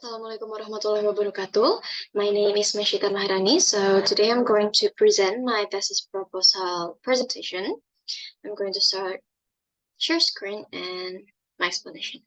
Assalamualaikum warahmatullahi wabarakatuh. My name is Maisyita Maharani. So today I'm going to present my thesis proposal presentation. I'm going to start share screen and my explanation.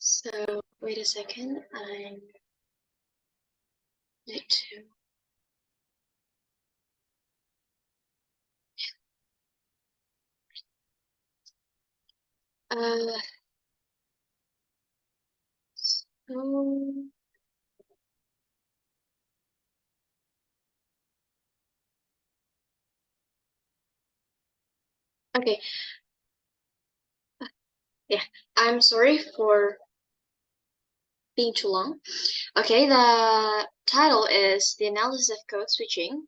So wait a second, I need to. Uh, so okay, yeah, I'm sorry for being too long. Okay, the title is The Analysis of Code Switching.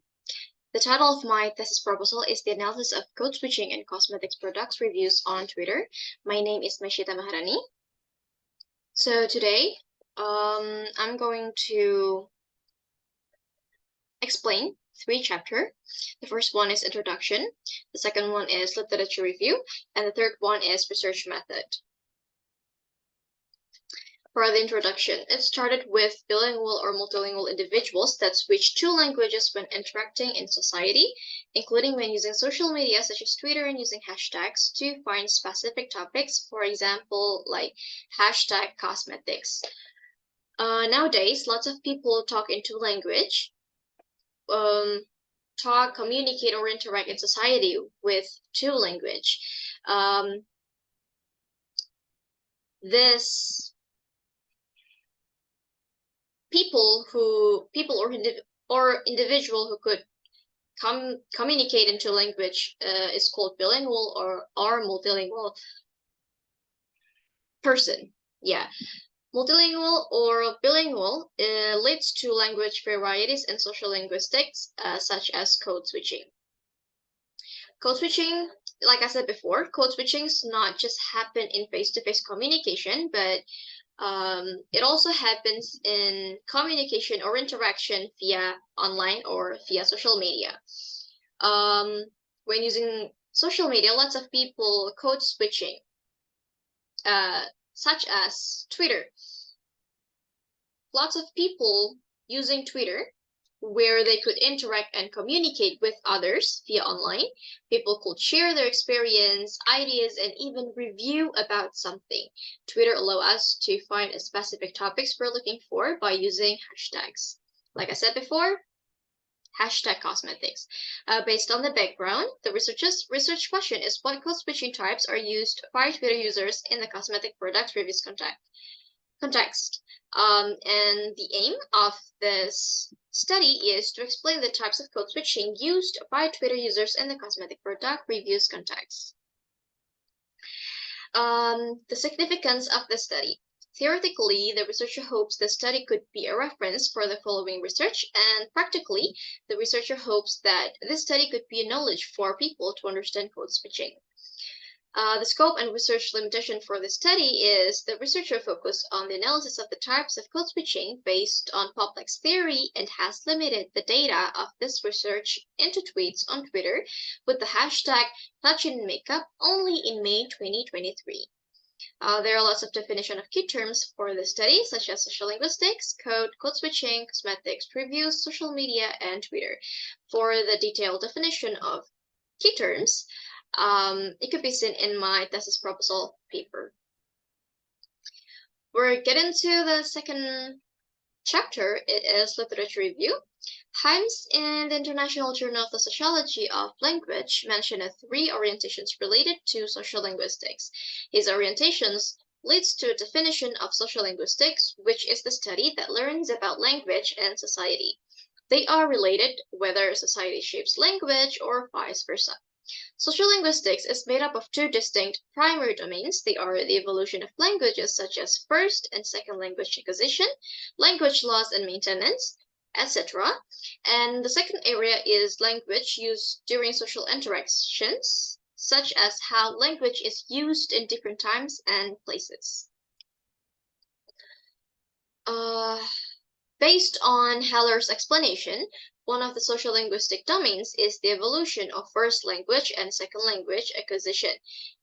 The title of my thesis proposal is The Analysis of Code Switching and Cosmetics Products Reviews on Twitter. My name is Maisyita Maharani. So today, I'm going to explain 3 chapters. The first one is Introduction, the second one is Literature Review, and the third one is Research Method. For the introduction, it started with bilingual or multilingual individuals that switch 2 languages when interacting in society, including when using social media such as Twitter and using hashtags to find specific topics, for example, like hashtag cosmetics. Nowadays, lots of people talk in 2 languages, talk, communicate, or interact in society with 2 languages. This people or individual who could communicate into language is called bilingual or multilingual person. Yeah, multilingual or bilingual leads to language varieties in social linguistics, such as code switching. Code switching, like I said before, code switching is not just happen in face-to-face communication, but it also happens in communication or interaction via online or via social media. When using social media, lots of people code switching, such as Twitter. Lots of people using Twitter where they could interact and communicate with others via online. People could share their experience, ideas, and even review about something. Twitter allows us to find specific topics we're looking for by using hashtags. Like I said before, hashtag cosmetics. Based on the background, the research question is what code switching types are used by Twitter users in the cosmetic product reviews context. And the aim of this study is to explain the types of code switching used by Twitter users in the cosmetic product reviews context. The significance of the study. Theoretically, the researcher hopes the study could be a reference for the following research, and practically, the researcher hopes that this study could be a knowledge for people to understand code switching. The scope and research limitation for the study is the researcher focused on the analysis of the types of code switching based on complex theory and has limited the data of this research into tweets on Twitter with the hashtag #NotChinMakeup only in May 2023. There are lots of definition of key terms for the study, such as social linguistics, code switching, cosmetics, reviews, social media, and Twitter. For the detailed definition of key terms, it could be seen in my thesis proposal paper. We're getting to the second chapter. It is literature review. Times in the International Journal of the Sociology of Language mentioned 3 orientations related to social linguistics. His orientations leads to a definition of social linguistics, which is the study that learns about language and society. They are related whether society shapes language or vice versa. Social linguistics is made up of 2 distinct primary domains. They are the evolution of languages, such as first and second language acquisition, language loss and maintenance, etc. And the second area is language used during social interactions, such as how language is used in different times and places. Based on Haller's explanation, one of the sociolinguistic domains is the evolution of first language and second language acquisition.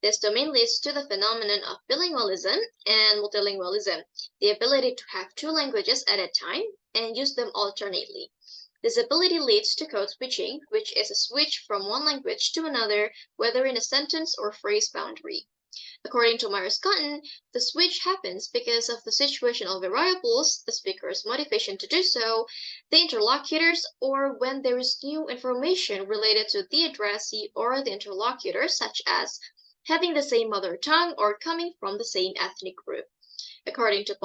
This domain leads to the phenomenon of bilingualism and multilingualism, the ability to have two languages at a time and use them alternately. This ability leads to code switching, which is a switch from one language to another, whether in a sentence or phrase boundary. According to Myers-Cotton, the switch happens because of the situational variables, the speaker's motivation to do so, the interlocutors, or when there is new information related to the addressee or the interlocutor, such as having the same mother tongue or coming from the same ethnic group. According to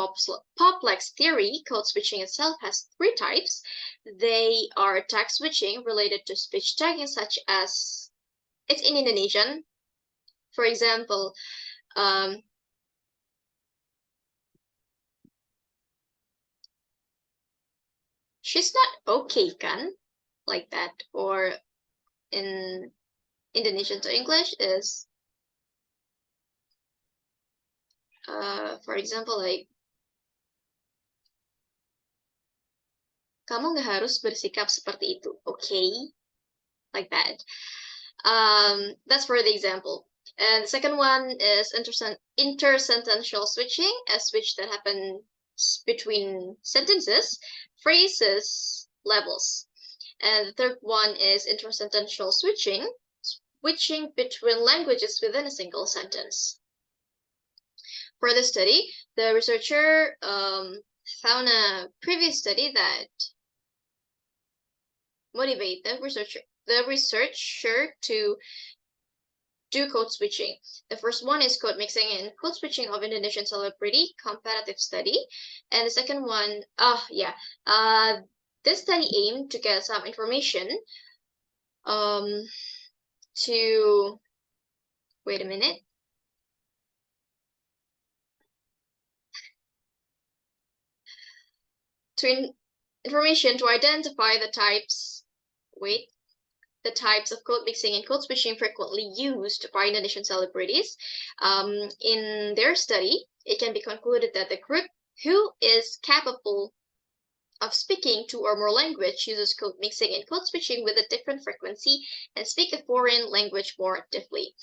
Poplex theory, code switching itself has three types. They are tag switching related to speech tagging, such as it's in Indonesian. For example, she's not okay kan, like that. Or in Indonesian to English is, for example, like, kamu nggak harus bersikap seperti itu, okay? Like that. That's for the example. And the second one is intersentential switching, a switch that happens between sentences, phrases, levels. And the third one is intersentential switching, switching between languages within a single sentence. For this study, the researcher found a previous study that motivated the researcher to do code switching. The first one is code mixing and code switching of Indonesian celebrity comparative study. And the second one, this study aimed to get some information to, wait a minute. Information to identify the types, the types of code mixing and code switching frequently used by Indonesian celebrities. In their study, it can be concluded that the group who is capable of speaking two or more languages uses code mixing and code switching with a different frequency and speak a foreign language more actively.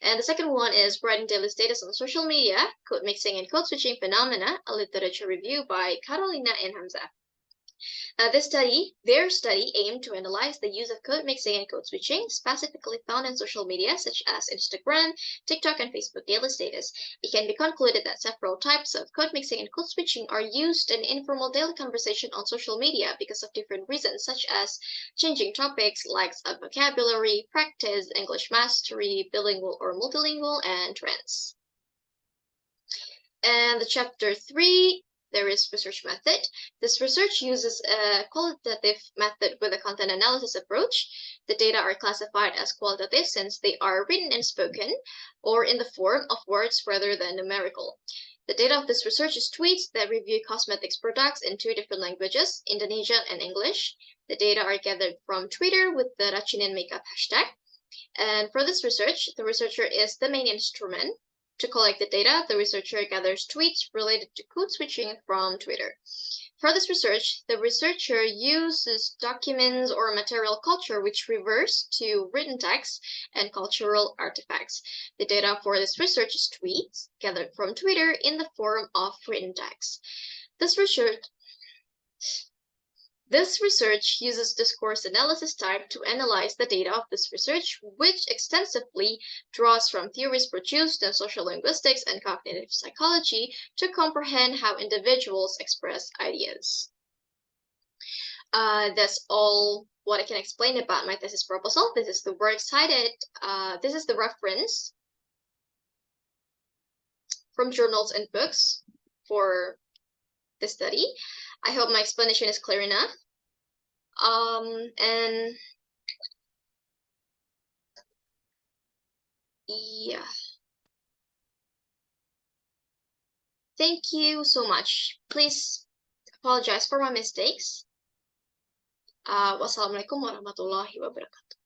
And the second one is writing daily status on social media, code mixing and code switching phenomena, a literature review by Carolina and Hamza. Their study aimed to analyze the use of code mixing and code switching, specifically found in social media such as Instagram, TikTok, and Facebook daily status. It can be concluded that several types of code mixing and code switching are used in informal daily conversation on social media because of different reasons, such as changing topics, likes of vocabulary, practice, English mastery, bilingual or multilingual, and trends. And the chapter 3, there is research method. This research uses a qualitative method with a content analysis approach. The data are classified as qualitative since they are written and spoken, or in the form of words rather than numerical. The data of this research is tweets that review cosmetics products in 2 different languages, Indonesian and English. The data are gathered from Twitter with the Rachinin Makeup hashtag. And for this research, the researcher is the main instrument. To collect the data, the researcher gathers tweets related to code switching from Twitter. For this research, the researcher uses documents or material culture which refers to written text and cultural artifacts. The data for this research is tweets gathered from Twitter in the form of written text. This research uses discourse analysis type to analyze the data of this research, which extensively draws from theories produced in social linguistics and cognitive psychology to comprehend how individuals express ideas. That's all what I can explain about my thesis proposal. This is the work cited. This is the reference from journals and books for the study. I hope my explanation is clear enough. And yeah, thank you so much. Please apologize for my mistakes. Wassalamualaikum warahmatullahi wabarakatuh.